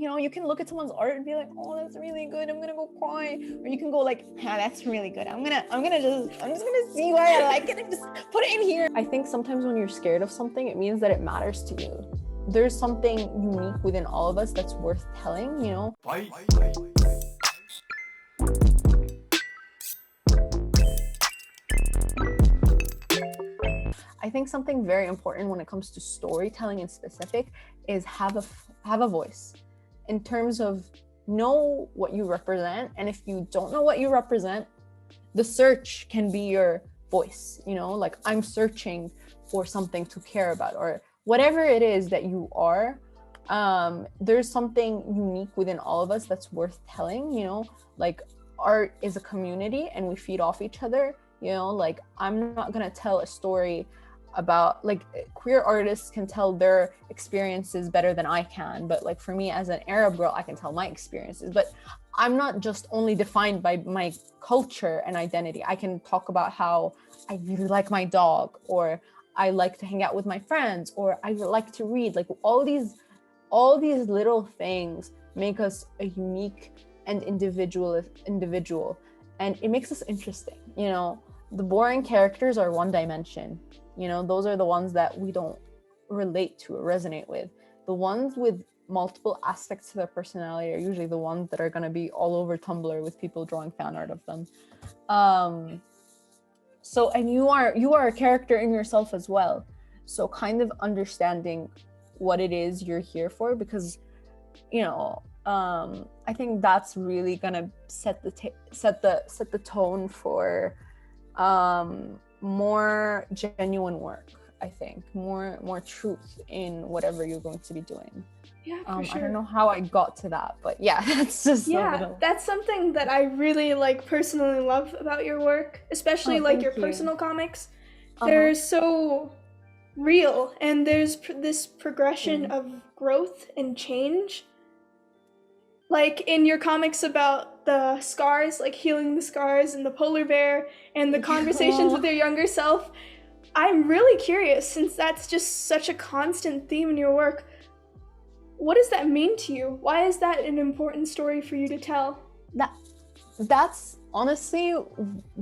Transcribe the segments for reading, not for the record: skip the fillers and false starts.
You know, you can look at someone's art and be like, oh, that's really good, I'm gonna go cry. Or you can go like, ah, that's really good, I'm just gonna see why I like it and just put it in here. I think sometimes when you're scared of something, it means that it matters to you. There's something unique within all of us that's worth telling, you know. I think something very important when it comes to storytelling in specific is have a voice, in terms of know what you represent. And if you don't know what you represent, the search can be your voice, you know, like I'm searching for something to care about, or whatever it is that you are. There's something unique within all of us that's worth telling, you know, like art is a community and we feed off each other, you know, like I'm not gonna tell a story about, like, queer artists can tell their experiences better than I can, but like for me as an Arab girl, I can tell my experiences, but I'm not just only defined by my culture and identity. I can talk about how I really like my dog, or I like to hang out with my friends, or I like to read. Like all these little things make us a unique and individual, and it makes us interesting. You know, the boring characters are one dimension. You know, those are the ones that we don't relate to or resonate with. The ones with multiple aspects to their personality are usually the ones that are going to be all over Tumblr with people drawing fan art of them. So, and you are a character in yourself as well. So kind of understanding what it is you're here for, because, you know, I think that's really gonna set the tone for more genuine work. I think more truth in whatever you're going to be doing. Yeah, for sure. I don't know how I got to that, but yeah, that's just that's something that I really like personally love about your work, especially like your personal comics. They're so real, and there's this progression of growth and change. Like in your comics about the scars, like healing the scars, and the polar bear, and the conversations with your younger self. I'm really curious, since that's just such a constant theme in your work. What does that mean to you? Why is that an important story for you to tell? That's honestly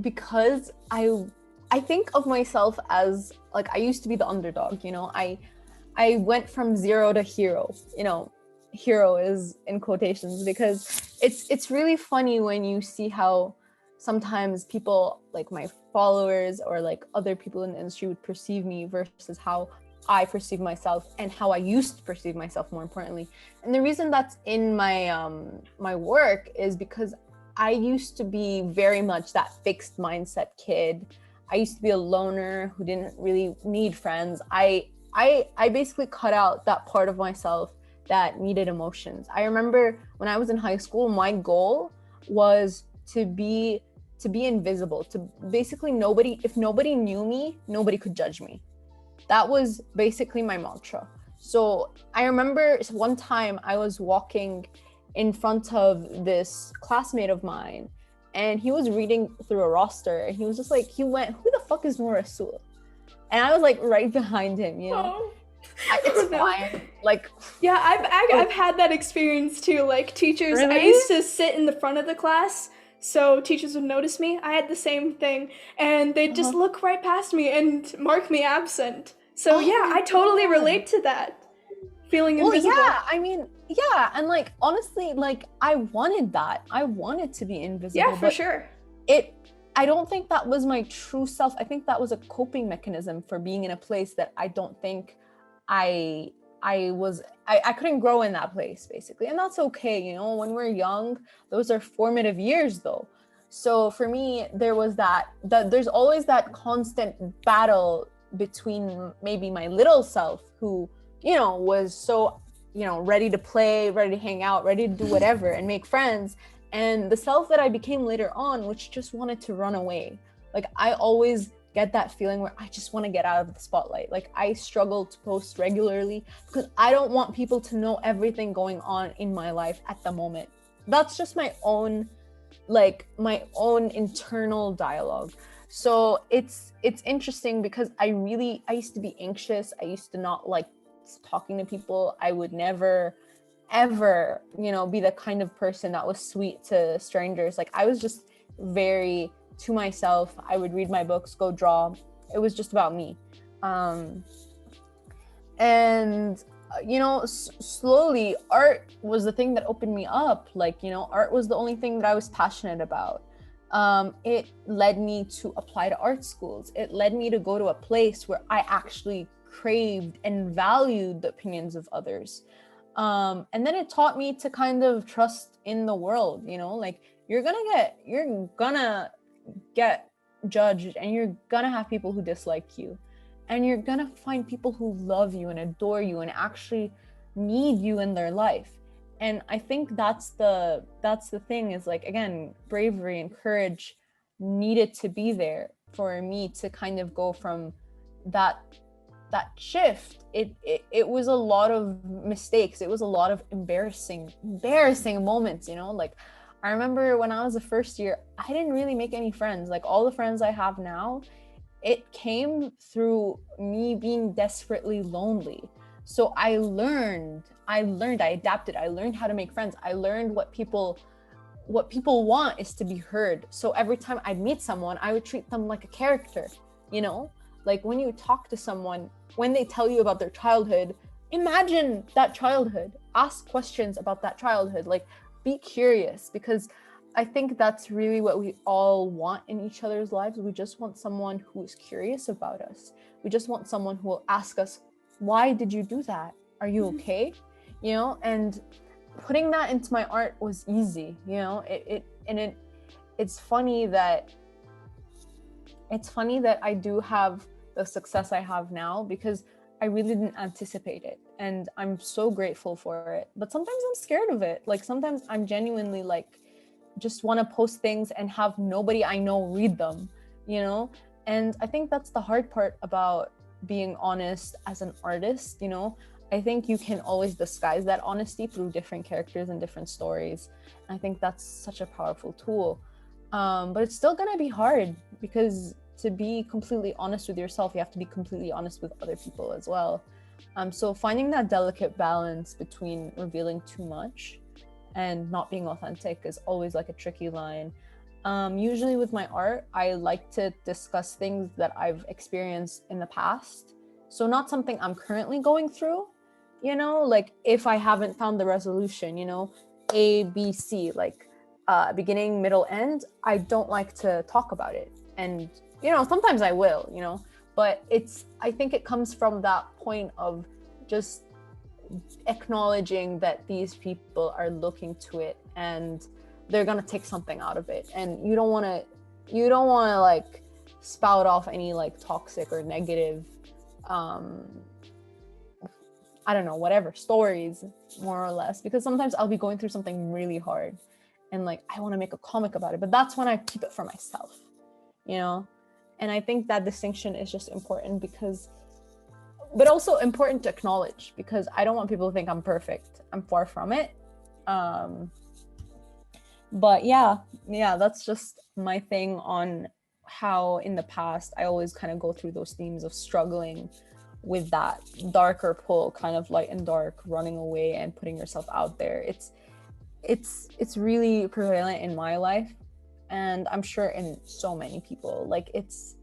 because I think of myself as, like, I used to be the underdog, you know. I went from zero to hero, you know. Hero is in quotations, because it's really funny when you see how sometimes people, like my followers or like other people in the industry, would perceive me versus how I perceive myself, and how I used to perceive myself, more importantly. And the reason that's in my my work is because I used to be very much that fixed mindset kid. I used to be a loner who didn't really need friends. I basically cut out that part of myself that needed emotions. I remember when I was in high school, my goal was to be invisible, to basically if nobody knew me, nobody could judge me. That was basically my mantra. So I remember one time I was walking in front of this classmate of mine, and he was reading through a roster, and he was just like, he went, "Who the fuck is Noor Rasoul?" And I was like right behind him, you know. It's fine. Like, yeah, I've had that experience too. Like teachers, really? I used to sit in the front of the class, so teachers would notice me. I had the same thing, and they'd just look right past me and mark me absent. So I totally relate to that. Feeling invisible. Well, yeah, I mean, yeah, and like honestly, like I wanted that. I wanted to be invisible. Yeah, for sure. I don't think that was my true self. I think that was a coping mechanism for being in a place that I don't think I couldn't grow in that place, basically. And that's okay, you know. When we're young, those are formative years though. So for me, there was that there's always that constant battle between maybe my little self, who, you know, was so, you know, ready to play, ready to hang out, ready to do whatever and make friends, and the self that I became later on, which just wanted to run away. Like I always get that feeling where I just want to get out of the spotlight. Like I struggle to post regularly because I don't want people to know everything going on in my life at the moment. That's just my own internal dialogue. So it's interesting because I used to be anxious. I used to not like talking to people. I would never ever, be the kind of person that was sweet to strangers. Like, I was just very to myself. I would read my books, go draw. It was just about me. And slowly art was the thing that opened me up. Like, art was the only thing that I was passionate about. It led me to apply to art schools. It led me to go to a place where I actually craved and valued the opinions of others. And then it taught me to kind of trust in the world, like you're gonna get judged, and you're gonna have people who dislike you, and you're gonna find people who love you and adore you and actually need you in their life. And I think that's the thing, is like, again, bravery and courage needed to be there for me to kind of go from that shift. It was a lot of mistakes. It was a lot of embarrassing moments, like I remember when I was the first year, I didn't really make any friends. Like, all the friends I have now, it came through me being desperately lonely. So I learned, I adapted, I learned how to make friends. I learned what people want is to be heard. So every time I'd meet someone, I would treat them like a character, like when you talk to someone, when they tell you about their childhood, imagine that childhood, ask questions about that childhood, like be curious, because I think that's really what we all want in each other's lives. We just want someone who is curious about us. We just want someone who will ask us, why did you do that? Are you okay? And putting that into my art was easy, it's funny that I do have the success I have now, because I really didn't anticipate it, and I'm so grateful for it. But sometimes I'm scared of it. Like, sometimes I'm genuinely like, just want to post things and have nobody I know read them, and I think that's the hard part about being honest as an artist. I think you can always disguise that honesty through different characters and different stories. I think that's such a powerful tool, but it's still gonna be hard, because to be completely honest with yourself, you have to be completely honest with other people as well. So finding that delicate balance between revealing too much and not being authentic is always like a tricky line. Usually with my art, I like to discuss things that I've experienced in the past. So not something I'm currently going through, like if I haven't found the resolution, A, B, C, like beginning, middle, end, I don't like to talk about it. And, sometimes I will, but I think it comes from that point of just acknowledging that these people are looking to it and they're gonna take something out of it, and you don't want to like spout off any like toxic or negative I don't know, whatever stories, more or less, because sometimes I'll be going through something really hard and like I want to make a comic about it, but that's when I keep it for myself, and I think that distinction is just important, but also important to acknowledge, because I don't want people to think I'm perfect. I'm far from it. But yeah, that's just my thing on how in the past I always kind of go through those themes of struggling with that darker pull, kind of light and dark, running away and putting yourself out there. It's really prevalent in my life, and I'm sure in so many people. Like it's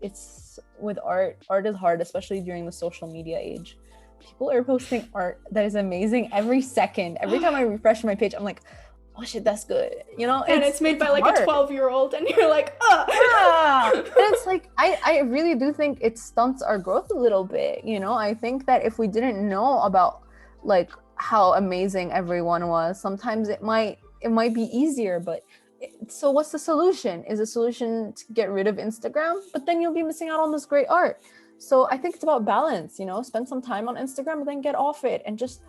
with art is hard, especially during the social media age. People are posting art that is amazing every second. Every time I refresh my page, I'm like, oh shit, that's good, and it's made by like hard. A 12-year-old, and you're like, oh yeah. And it's like I really do think it stunts our growth a little bit. I think that if we didn't know about like how amazing everyone was, sometimes it might be easier. But so what's the solution? Is the solution to get rid of Instagram? But then you'll be missing out on this great art. So I think it's about balance, spend some time on Instagram, but then get off it, and just,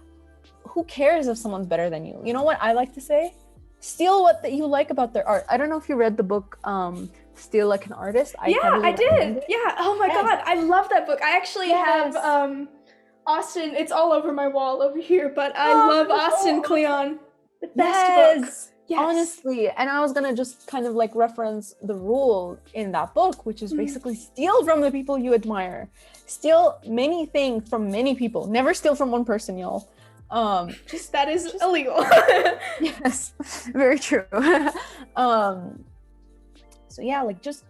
who cares if someone's better than you? You know what I like to say? Steal what you like about their art. I don't know if you read the book, Steal Like an Artist. I did. Yeah. Oh my God. I love that book. I actually have Austin. It's all over my wall over here, but I love Austin Kleon. The best book. Yes. Honestly. And I was gonna just kind of like reference the rule in that book, which is basically steal from the people you admire. Steal many things from many people. Never steal from one person, y'all. Just that is illegal. Yes, very true. um so yeah, like just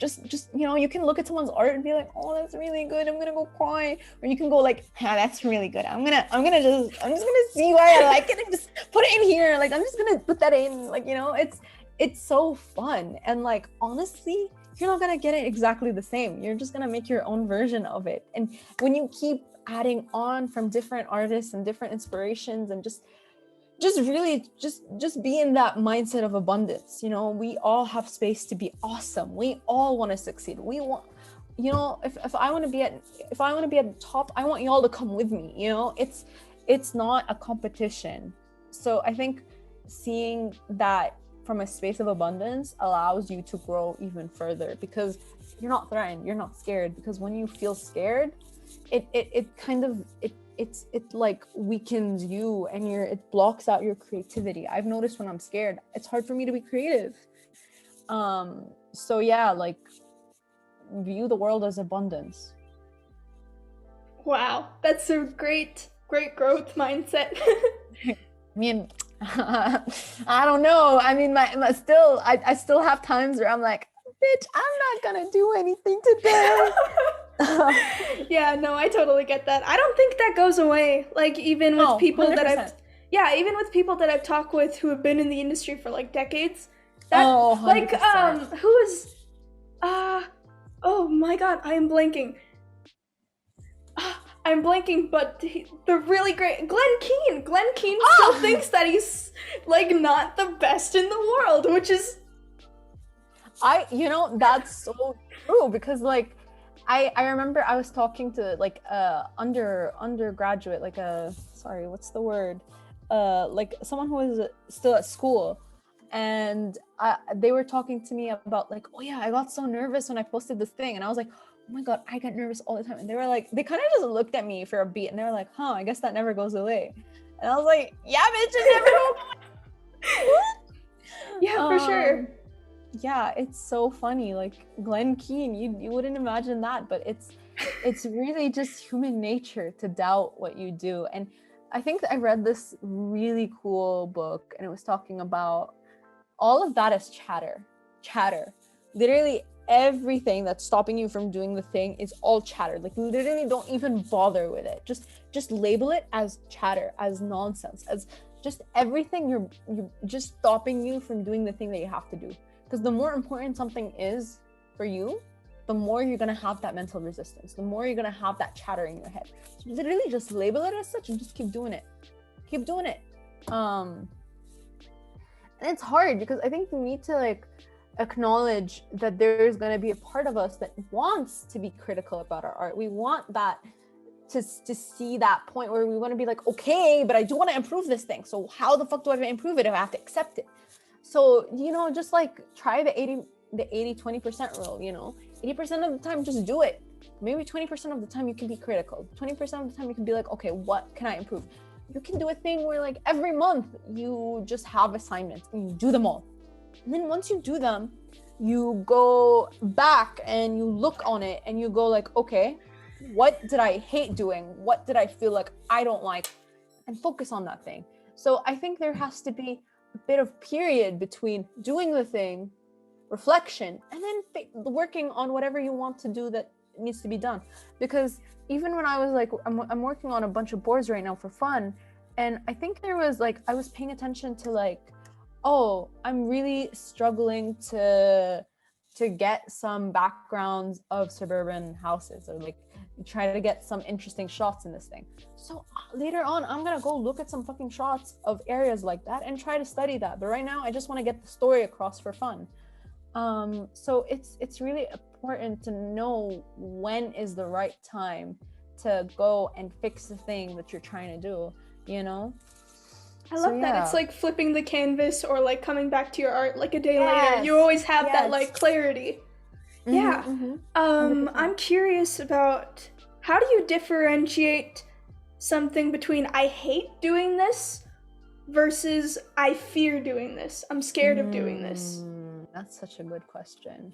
you know, you can look at someone's art and be like, oh, that's really good, I'm gonna go cry. Or you can go like, yeah, that's really good, I'm just gonna see why I like it and just put it in here, like I'm just gonna put that in, like, you know, it's so fun. And like, honestly, you're not gonna get it exactly the same, you're just gonna make your own version of it. And when you keep adding on from different artists and different inspirations, and really just be in that mindset of abundance. You know, we all have space to be awesome, we all want to succeed, we want, you know, if I want to be at the top, I want y'all to come with me, you know. It's not a competition. So I think seeing that from a space of abundance allows you to grow even further, because you're not threatened, you're not scared. Because when you feel scared, it kind of it like weakens you, and it blocks out your creativity. I've noticed when I'm scared, it's hard for me to be creative. So yeah, like, view the world as abundance. Wow, that's a great growth mindset. I mean, I don't know. I mean, my still, I still have times where I'm like, bitch, I'm not gonna do anything today. Yeah, no, I totally get that. I don't think that goes away. Like, even with people 100%. that even with people that I've talked with who have been in the industry for like decades. That, 100%. who is, oh my god, I am blanking. I'm blanking, but the really great Glenn Keane. Glenn Keane still thinks that he's like not the best in the world, which is, you know, that's so true. Because like, I remember I was talking to like undergraduate, like sorry, what's the word? Like someone who was still at school, and they were talking to me about like, oh yeah, I got so nervous when I posted this thing, and I was like, oh my god, I get nervous all the time. And they were like, they kind of just looked at me for a beat, and they were like, huh, I guess that never goes away. And I was like, yeah, bitch, it never goes away. yeah, for sure. Yeah, it's so funny. Like Glenn Keane, you wouldn't imagine that, but it's really just human nature to doubt what you do. And I think I read this really cool book, and it was talking about all of that as chatter. Literally everything that's stopping you from doing the thing is all chatter. Like, literally don't even bother with it. Just label it as chatter, as nonsense, as just everything you're just stopping you from doing the thing that you have to do. Because the more important something is for you, the more you're gonna have that mental resistance, the more you're gonna have that chatter in your head. So literally just label it as such and just keep doing it. And it's hard because I think we need to like acknowledge that there's gonna be a part of us that wants to be critical about our art. We want that to see that point where we want to be like, okay, but I do want to improve this thing. So how the fuck do I improve it if I have to accept it? So, you know, just like try the 80-20% rule, you know, 80% of the time, just do it. Maybe 20% of the time you can be critical. 20% of the time you can be like, okay, what can I improve? You can do a thing where like every month you just have assignments and you do them all. And then once you do them, you go back and you look on it and you go like, okay, what did I hate doing? What did I feel like I don't like? And focus on that thing. So I think there has to be a bit of period between doing the thing, reflection, and then working on whatever you want to do that needs to be done. Because even when I was like, I'm working on a bunch of boards right now for fun, and I think there was like, I was paying attention to like, oh, I'm really struggling to get some backgrounds of suburban houses, or like try to get some interesting shots in this thing. So later on, I'm gonna go look at some fucking shots of areas like that and try to study that. But right now, I just want to get the story across for fun. So it's really important to know when is the right time to go and fix the thing that you're trying to do, you know? I love that. It's like flipping the canvas or like coming back to your art like a day later. You always have that like clarity. Mm-hmm, yeah. Mm-hmm. I'm curious about, how do you differentiate something between I hate doing this versus I fear doing this? I'm scared of doing this. That's such a good question.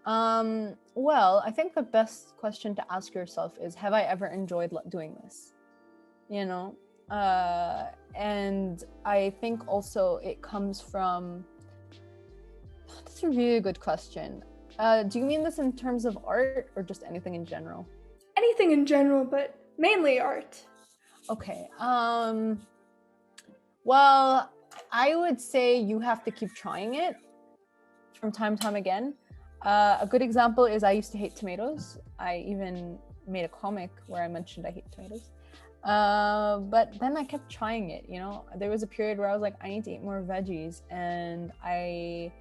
Well, I think the best question to ask yourself is, have I ever enjoyed doing this? You know, And I think also it comes from, that's a really good question. Do you mean this in terms of art or just anything in general? Anything in general, but mainly art. Okay. Well, I would say you have to keep trying it from time to time again. A good example is I used to hate tomatoes. I even made a comic where I mentioned I hate tomatoes. But then I kept trying it, you know. There was a period where I was like, I need to eat more veggies, and I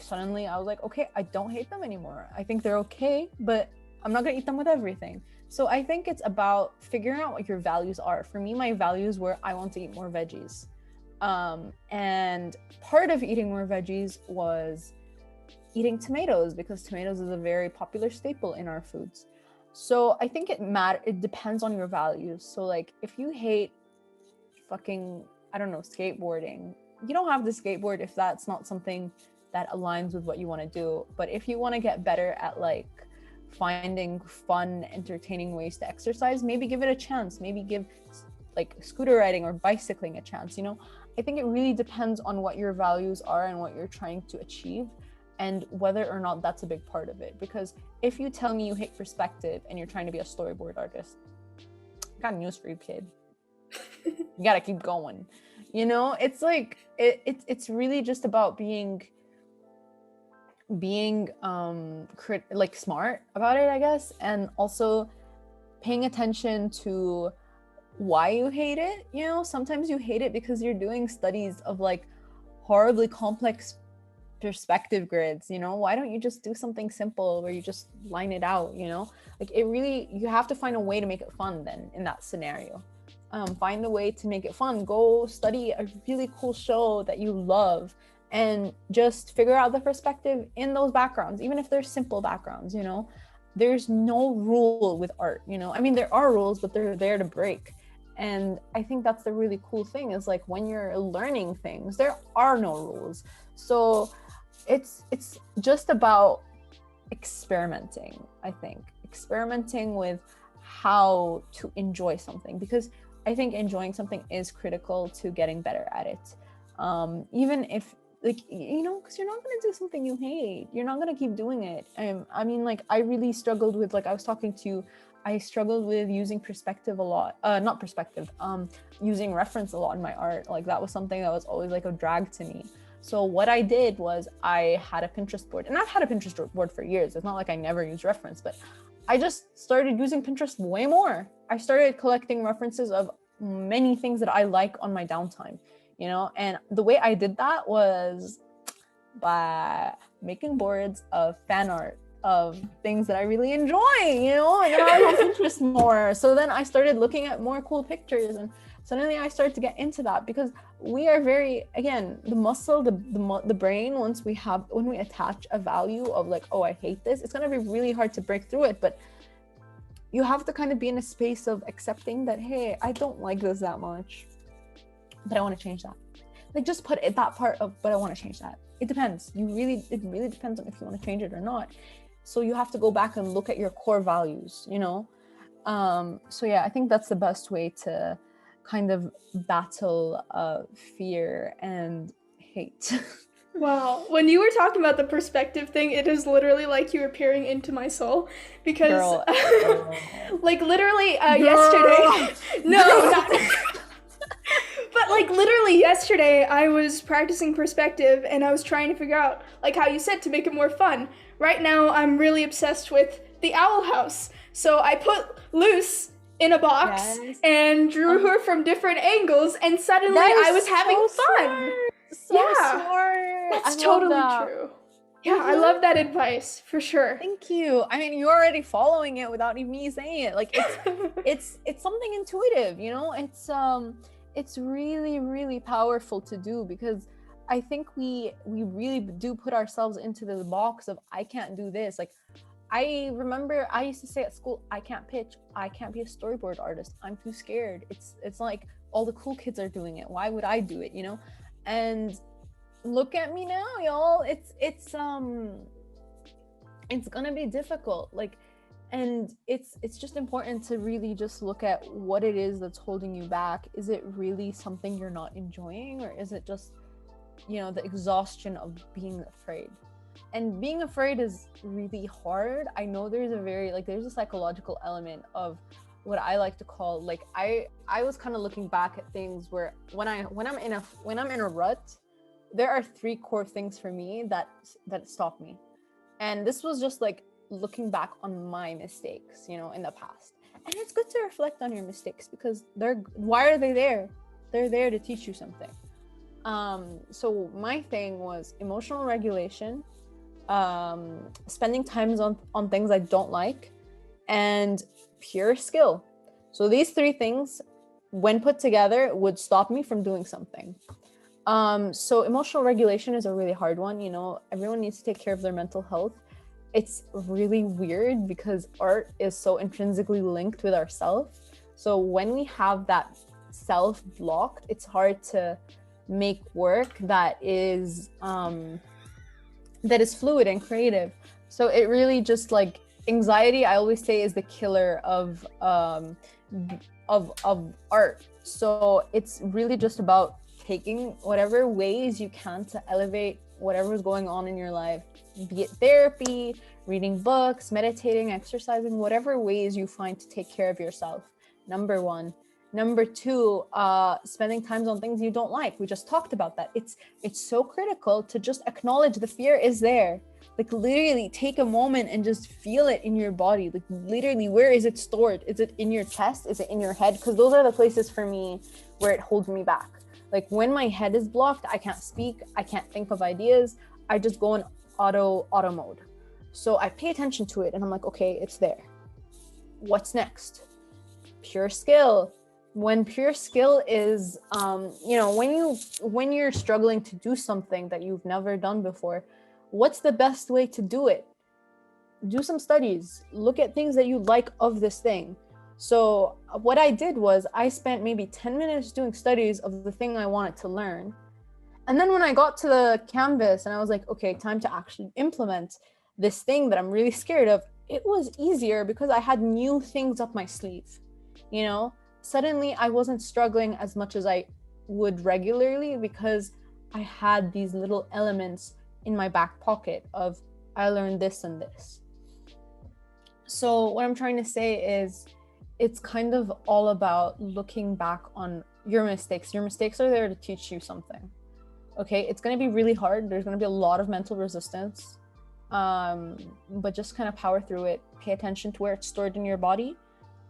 suddenly I was like, okay, I don't hate them anymore. I think they're okay, but I'm not gonna eat them with everything. So I think it's about figuring out what your values are. For me, my values were I want to eat more veggies. And part of eating more veggies was eating tomatoes, because tomatoes is a very popular staple in our foods. So I think it depends on your values. So like if you hate fucking, I don't know, skateboarding, you don't have to skateboard if that's not something that aligns with what you want to do. But if you want to get better at like finding fun, entertaining ways to exercise, maybe give it a chance. Maybe give like scooter riding or bicycling a chance, you know. I think it really depends on what your values are and what you're trying to achieve, and whether or not that's a big part of it. Because if you tell me you hate perspective and you're trying to be a storyboard artist, I got news for you, kid. You gotta keep going. You know, it's like it's really just about being like smart about it, I guess, and also paying attention to why you hate it. You know, sometimes you hate it because you're doing studies of like horribly complex perspective grids. You know, why don't you just do something simple where you just line it out? You know, like it really, you have to find a way to make it fun then in that scenario. Find a way to make it fun. Go study a really cool show that you love and just figure out the perspective in those backgrounds, even if they're simple backgrounds. You know, there's no rule with art, you know. I mean, there are rules, but they're there to break. And I think that's the really cool thing, is like when you're learning things, there are no rules. So it's just about experimenting. I think experimenting with how to enjoy something, because I think enjoying something is critical to getting better at it. Even if, like, you know, because you're not going to do something you hate, you're not going to keep doing it. I mean, like, I really struggled with, like, I was talking to you, I struggled with using perspective a lot. Not perspective, using reference a lot in my art. Like, that was something that was always like a drag to me. So what I did was I had a Pinterest board, and I've had a Pinterest board for years. It's not like I never used reference, but I just started using Pinterest way more. I started collecting references of many things that I like on my downtime, you know? And the way I did that was by making boards of fan art of things that I really enjoy, you know? And then I was on Pinterest more. So then I started looking at more cool pictures, and suddenly I started to get into that, because we are very, again, the muscle, the brain, when we attach a value of like, oh, I hate this, it's going to be really hard to break through it. But you have to kind of be in a space of accepting that, hey, I don't like this that much, but I want to change that. Like, just put it, that part of, but I want to change that. It depends. It really depends on if you want to change it or not. So you have to go back and look at your core values, you know? So yeah, I think that's the best way to kind of battle fear and hate. Wow. When you were talking about the perspective thing, it is literally like you were peering into my soul, because like literally yesterday. No, not but like literally yesterday I was practicing perspective, and I was trying to figure out, like how you said, to make it more fun. Right now I'm really obsessed with the owl house. So I put Luce in a box and drew her from different angles, and suddenly I was having fun. Smart. That's totally true. Yeah, I love that advice for sure. Thank you. I mean, you're already following it without even me saying it. Like, it's something intuitive, you know? It's really, really powerful to do, because I think we really do put ourselves into the box of, I can't do this. Like, I remember I used to say at school, I can't pitch, I can't be a storyboard artist, I'm too scared. It's like all the cool kids are doing it, why would I do it, you know? And look at me now, y'all. It's gonna be difficult. Like, And it's just important to really just look at what it is that's holding you back. Is it really something you're not enjoying, or is it just, the exhaustion of being afraid? And being afraid is really hard. I know there's there's a psychological element of what I like to call, like, I was kind of looking back at things where when I'm in a rut, there are three core things for me that stop me. And this was just like looking back on my mistakes, in the past. And it's good to reflect on your mistakes, because why are they there? They're there to teach you something. So my thing was emotional regulation, spending times on things I don't like, and pure skill. So these three things, when put together, would stop me from doing something. So emotional regulation is a really hard one. Everyone needs to take care of their mental health. It's really weird because art is so intrinsically linked with ourself. So when we have that self blocked, it's hard to make work that is fluid and creative. So it really just, like, anxiety, I always say, is the killer of art. So it's really just about taking whatever ways you can to elevate whatever's going on in your life, be it therapy, reading books, meditating, exercising, whatever ways you find to take care of yourself. Number one. Number two, spending times on things you don't like. We just talked about that. It's so critical to just acknowledge the fear is there. Like, literally take a moment and just feel it in your body. Like, literally, where is it stored? Is it in your chest? Is it in your head? Because those are the places for me where it holds me back. Like, when my head is blocked, I can't speak, I can't think of ideas. I just go in auto mode. So I pay attention to it and I'm like, okay, it's there. What's next? Pure skill. When pure skill is, when you're struggling to do something that you've never done before, what's the best way to do it? Do some studies, look at things that you like of this thing. So what I did was I spent maybe 10 minutes doing studies of the thing I wanted to learn. And then when I got to the canvas and I was like, okay, time to actually implement this thing that I'm really scared of, it was easier because I had new things up my sleeve. Suddenly I wasn't struggling as much as I would regularly because I had these little elements in my back pocket of, I learned this and this. So what I'm trying to say is, it's kind of all about looking back on your mistakes. Your mistakes are there to teach you something. Okay, it's going to be really hard. There's going to be a lot of mental resistance, but just kind of power through it. Pay attention to where it's stored in your body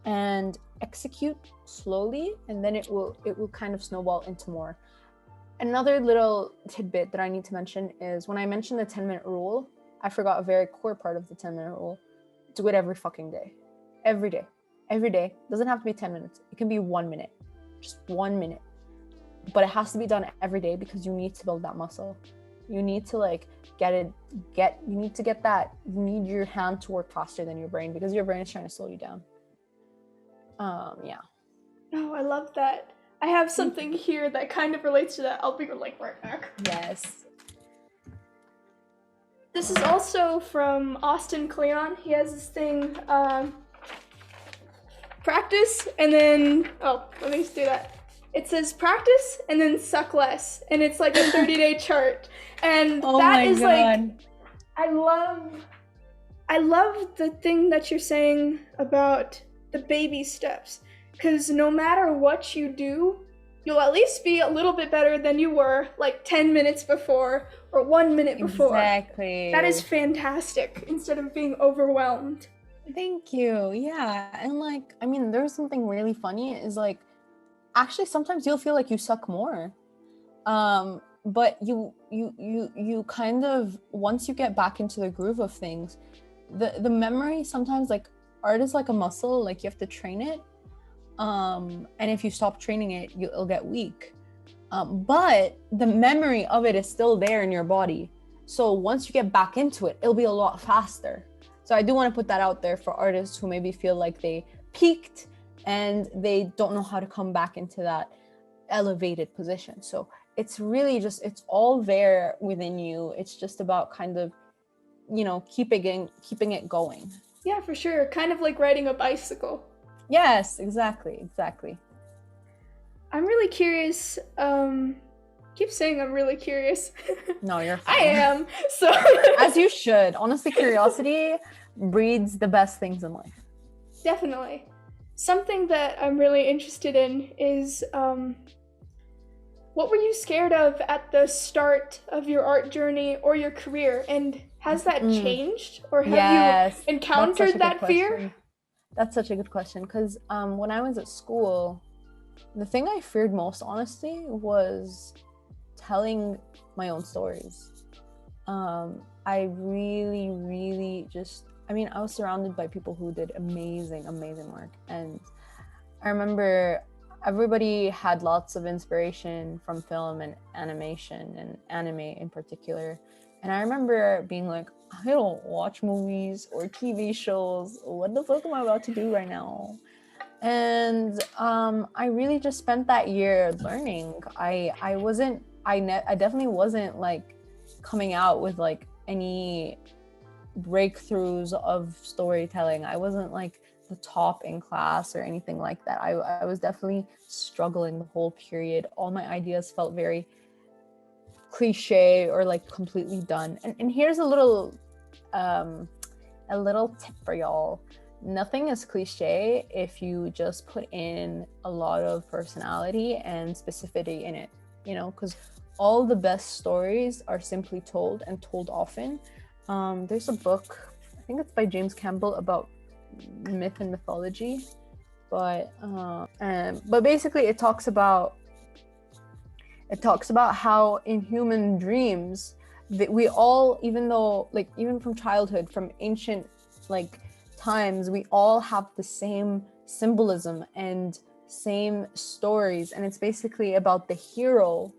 and execute slowly, and then it will kind of snowball into more. Another little tidbit that I need to mention is, when I mentioned the 10-minute rule, I forgot a very core part of the 10-minute rule. Do it every fucking day. Every day. Every day. Doesn't have to be 10 minutes. It can be 1 minute. Just 1 minute. But it has to be done every day because you need to build that muscle. You need to you need your hand to work faster than your brain because your brain is trying to slow you down. Yeah. Oh, I love that. I have something here that kind of relates to that. I'll be right back. Yes. This is also from Austin Kleon. He has this thing, practice, and then, let me just do that. It says practice and then suck less, and it's like a 30-day chart. And that is God. I love the thing that you're saying about the baby steps, because no matter what you do, you'll at least be a little bit better than you were like 10 minutes before or 1 minute before. Exactly. That is fantastic, instead of being overwhelmed. Thank you. Yeah. And there's something really funny is actually sometimes you'll feel like you suck more. But you kind of, once you get back into the groove of things, the memory sometimes, art is like a muscle, you have to train it. And if you stop training it, it'll get weak. But the memory of it is still there in your body. So once you get back into it, it'll be a lot faster. So I do want to put that out there for artists who maybe feel like they peaked and they don't know how to come back into that elevated position. So it's really just, it's all there within you. It's just about kind of, keeping it going. Yeah, for sure. Kind of like riding a bicycle. Yes, exactly. I'm really curious. Keep saying I'm really curious. No, you're I fine. am. So As you should. Honestly, curiosity breeds the best things in life. definitely. Something that I'm really interested in is what were you scared of at the start of your art journey or your career? And has that changed? Or have you Yes, that's such a encountered good that fear? question. That's such a good question because when I was at school, the thing I feared most, honestly, was telling my own stories. I really, really just, I mean, I was surrounded by people who did amazing, amazing work. And I remember everybody had lots of inspiration from film and animation and anime in particular. And I remember being like, I don't watch movies or TV shows. What the fuck am I about to do right now? And I really just spent that year learning. I definitely wasn't like coming out with like any breakthroughs of storytelling. I wasn't like the top in class or anything like that. I was definitely struggling the whole period. All my ideas felt very cliche or like completely done. And here's a little tip for y'all. Nothing is cliche if you just put in a lot of personality and specificity in it, you know, because all the best stories are simply told and told often. There's a book, I think it's by James Campbell, about myth and mythology, but basically it talks about how in human dreams that we all, even though like even from childhood, from ancient like times, we all have the same symbolism and same stories, and it's basically about the hero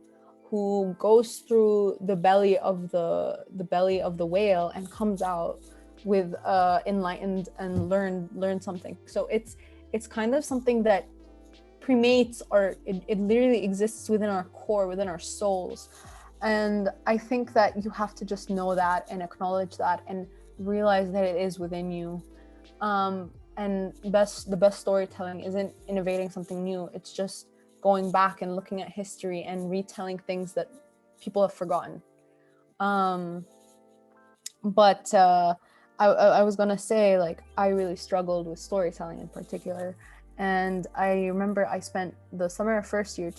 who goes through the belly of the whale and comes out with enlightened and learned something. So it's kind of something that premates, or it literally exists within our core, within our souls. And I think that you have to just know that and acknowledge that and realize that it is within you. And the best storytelling isn't innovating something new. It's just going back and looking at history and retelling things that people have forgotten. But I was gonna say, like, I really struggled with storytelling in particular. And I remember I spent the summer of first year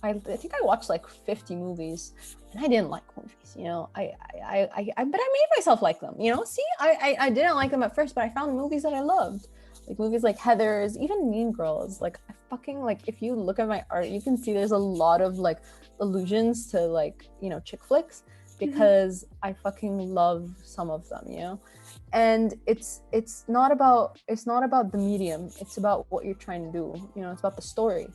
I think I watched like 50 movies, and I didn't like movies, you know. But I made myself like them, you know. See, I didn't like them at first, but I found movies that I loved, like movies like Heathers, even Mean Girls. Like, I fucking, like, if you look at my art, you can see there's a lot of like allusions to, like, you know, chick flicks, because I fucking love some of them, you know. And it's not about the medium, it's about what you're trying to do, you know. It's about the story.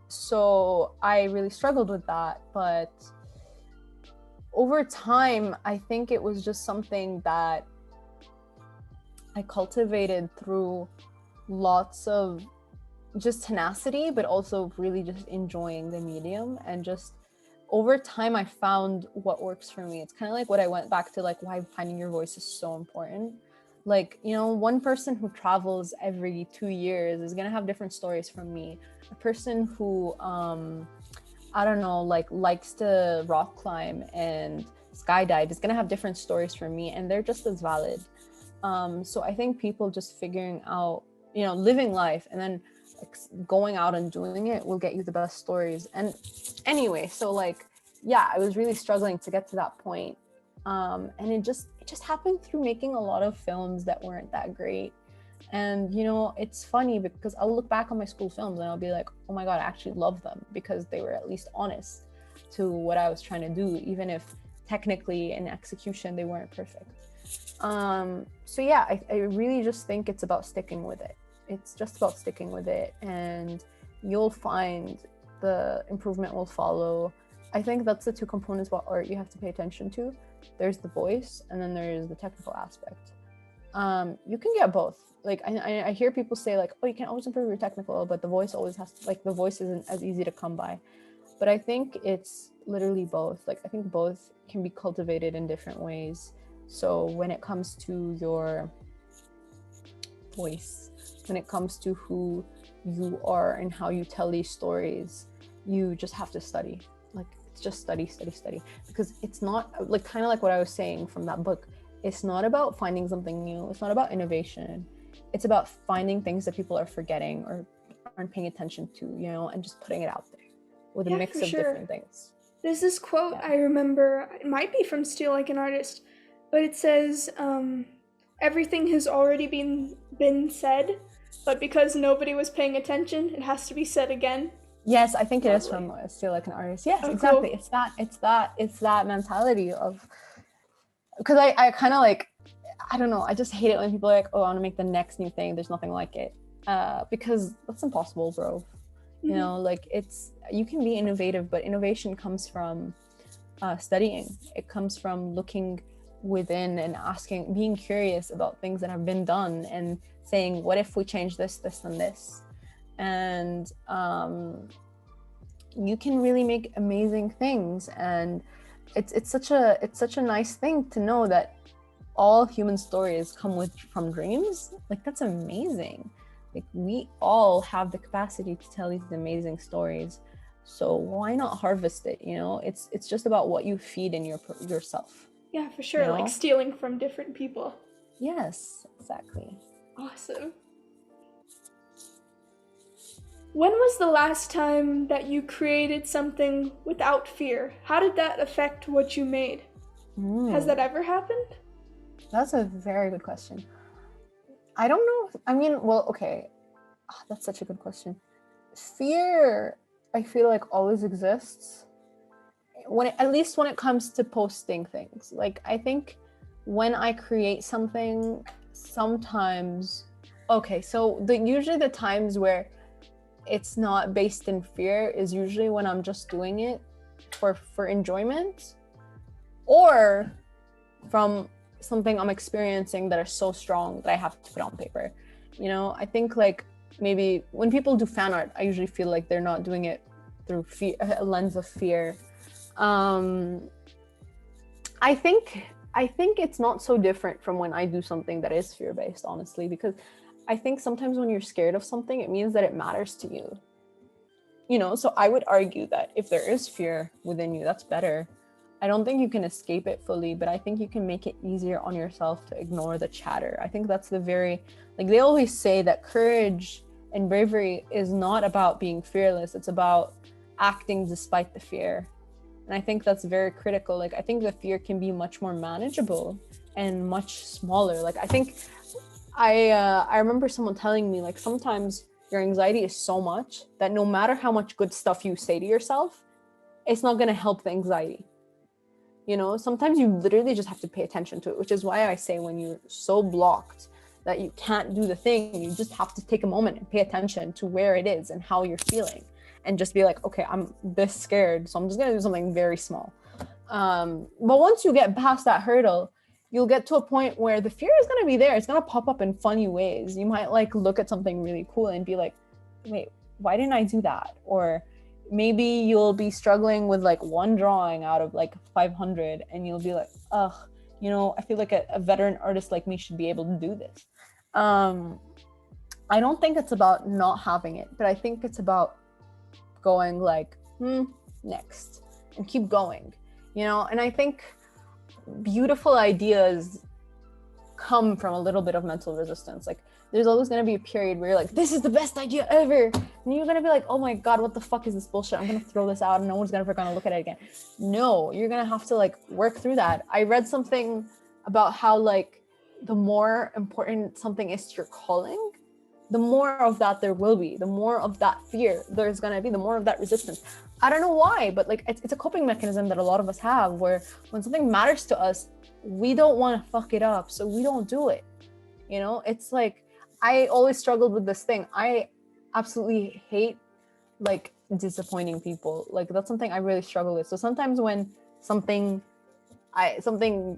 So I really struggled with that, but over time I think it was just something that I cultivated through lots of just tenacity, but also really just enjoying the medium. And just over time I found what works for me. It's kind of like what I went back to, like, why finding your voice is so important. Like, you know, one person who travels every 2 years is gonna have different stories from me. A person who I don't know, like, likes to rock climb and skydive is gonna have different stories from me, and they're just as valid. So I think people just figuring out, you know, living life and then going out and doing it will get you the best stories. And anyway, so like, yeah, I was really struggling to get to that point. And it just happened through making a lot of films that weren't that great. And, you know, it's funny because I'll look back on my school films and I'll be like, oh my God, I actually love them because they were at least honest to what I was trying to do, even if technically in execution they weren't perfect. So yeah, I really just think it's about sticking with it. It's just about sticking with it, and you'll find the improvement will follow. I think that's the two components about art you have to pay attention to. There's the voice, and then there's the technical aspect. You can get both. Like, I hear people say, like, oh, you can always improve your technical, but the voice always has to, like, the voice isn't as easy to come by. But I think it's literally both. Like, I think both can be cultivated in different ways. So when it comes to your voice, when it comes to who you are and how you tell these stories, you just have to study. Like, it's just study, because it's not like, kind of like what I was saying from that book, it's not about finding something new, it's not about innovation, it's about finding things that people are forgetting or aren't paying attention to, you know, and just putting it out there with a mix of different things. There's this quote I remember, it might be from Steal Like an Artist, but it says, everything has already been said, but because nobody was paying attention, it has to be said again. Yes, I think it is from Steal Like an Artist. Yes, exactly. Cool. It's that mentality of, because I kind of like, I don't know, I just hate it when people are like, oh, I want to make the next new thing, there's nothing like it, because that's impossible, bro. You know, like, you can be innovative, but innovation comes from studying. It comes from looking within and asking, being curious about things that have been done and saying, what if we change this, and this? And you can really make amazing things. And it's such a nice thing to know that all human stories come from dreams. Like, that's amazing. Like, we all have the capacity to tell these amazing stories, so why not harvest it? You know, it's just about what you feed in yourself. Yeah, for sure. You know? Like stealing from different people. Yes, exactly. Awesome. When was the last time that you created something without fear? How did that affect what you made? Has that ever happened? That's a very good question. I don't know. I mean, well, okay. That's such a good question. Fear, I feel like, always exists. At least when it comes to posting things. Like, I think when I create something, sometimes, okay, so usually the times where it's not based in fear is usually when I'm just doing it for enjoyment, or from something I'm experiencing that is so strong that I have to put on paper. You know, I think, like, maybe when people do fan art, I usually feel like they're not doing it through a lens of fear. I think it's not so different from when I do something that is fear-based, honestly, because I think sometimes when you're scared of something, it means that it matters to you. You know, so I would argue that if there is fear within you, that's better. I don't think you can escape it fully, but I think you can make it easier on yourself to ignore the chatter. I think that's like, they always say that courage and bravery is not about being fearless. It's about acting despite the fear. And I think that's very critical. Like, I think the fear can be much more manageable and much smaller. Like, I think I remember someone telling me, like, sometimes your anxiety is so much that no matter how much good stuff you say to yourself, it's not going to help the anxiety. You know, sometimes you literally just have to pay attention to it, which is why I say when you're so blocked that you can't do the thing, you just have to take a moment and pay attention to where it is and how you're feeling, and just be like, okay, I'm this scared, so I'm just going to do something very small. But once you get past that hurdle, you'll get to a point where the fear is going to be there. It's going to pop up in funny ways. You might, like, look at something really cool and be like, wait, why didn't I do that? Or maybe you'll be struggling with, like, one drawing out of, like, 500, and you'll be like, ugh, you know, I feel like a veteran artist like me should be able to do this. I don't think it's about not having it, but I think it's about going, like, next, and keep going, you know? And I think beautiful ideas come from a little bit of mental resistance. Like, there's always going to be a period where you're like, this is the best idea ever, and you're going to be like, oh my god, what the fuck is this bullshit, I'm going to throw this out and no one's ever going to look at it again. No, you're going to have to, like, work through that. I read something about how, like, the more important something is to your calling, the more of that there will be, the more of that fear there's going to be, the more of that resistance. I don't know why, but, like, it's a coping mechanism that a lot of us have, where when something matters to us, we don't want to fuck it up, so we don't do it. You know, it's like, I always struggled with this thing. I absolutely hate, like, disappointing people. Like, that's something I really struggle with. So sometimes when something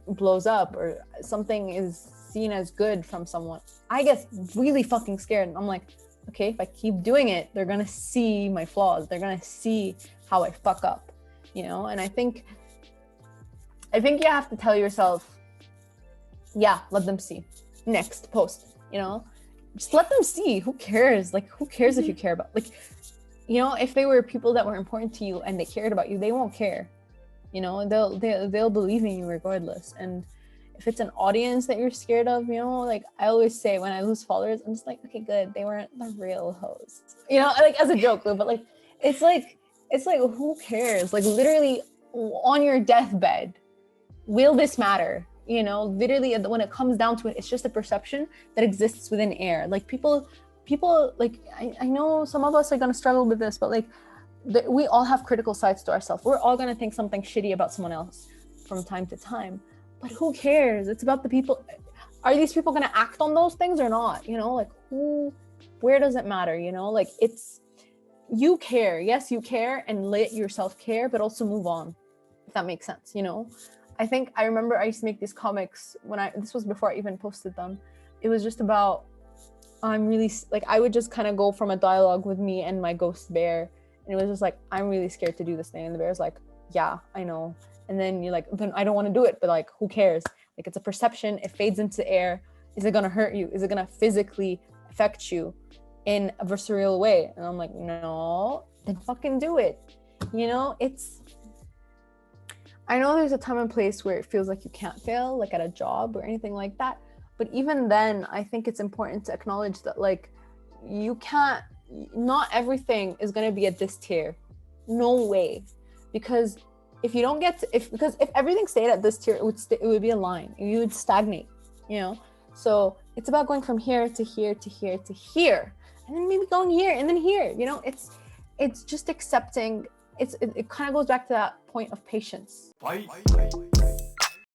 blows up or something is seen as good from someone, I get really fucking scared. And I'm like, okay, if I keep doing it, they're gonna see my flaws. They're gonna see how I fuck up, you know? And I think you have to tell yourself, Yeah, let them see. Next post, you know, just let them see. Who cares? Like, who cares if you care about, like, you know, if they were people that were important to you and they cared about you, they won't care. You know, they'll believe in you regardless. And if it's an audience that you're scared of, you know, like I always say when I lose followers, I'm just like, okay, good, they weren't the real hosts. You know, like as a joke, but like it's like who cares? Like literally on your deathbed, will this matter? You know, literally when it comes down to it, it's just a perception that exists within air. Like people like I know some of us are gonna struggle with this, but like we all have critical sides to ourselves. We're all gonna think something shitty about someone else from time to time, but who cares? It's about the people. Are these people gonna act on those things or not? You know, like where does it matter? You know, like it's, you care. Yes, you care, and let yourself care, but also move on, if that makes sense. You know, I remember I used to make these comics this was before I even posted them. It was just about, I'm really, like, I would just kind of go from a dialogue with me and my ghost bear. And it was just like, I'm really scared to do this thing. And the bear's like, yeah, I know. And then you're like, then I don't want to do it. But like, who cares? Like, it's a perception. It fades into air. Is it going to hurt you? Is it going to physically affect you in a visceral way? And I'm like, no, then fucking do it. You know, I know there's a time and place where it feels like you can't fail, like at a job or anything like that. But even then, I think it's important to acknowledge that, like, you can't, not everything is going to be at this tier. No way. Because if you don't get to, if everything stayed at this tier, it would be a line. You would stagnate, you know? So it's about going from here to here to here to here. And then maybe going here and then here, you know? It's just accepting. It kind of goes back to that point of patience.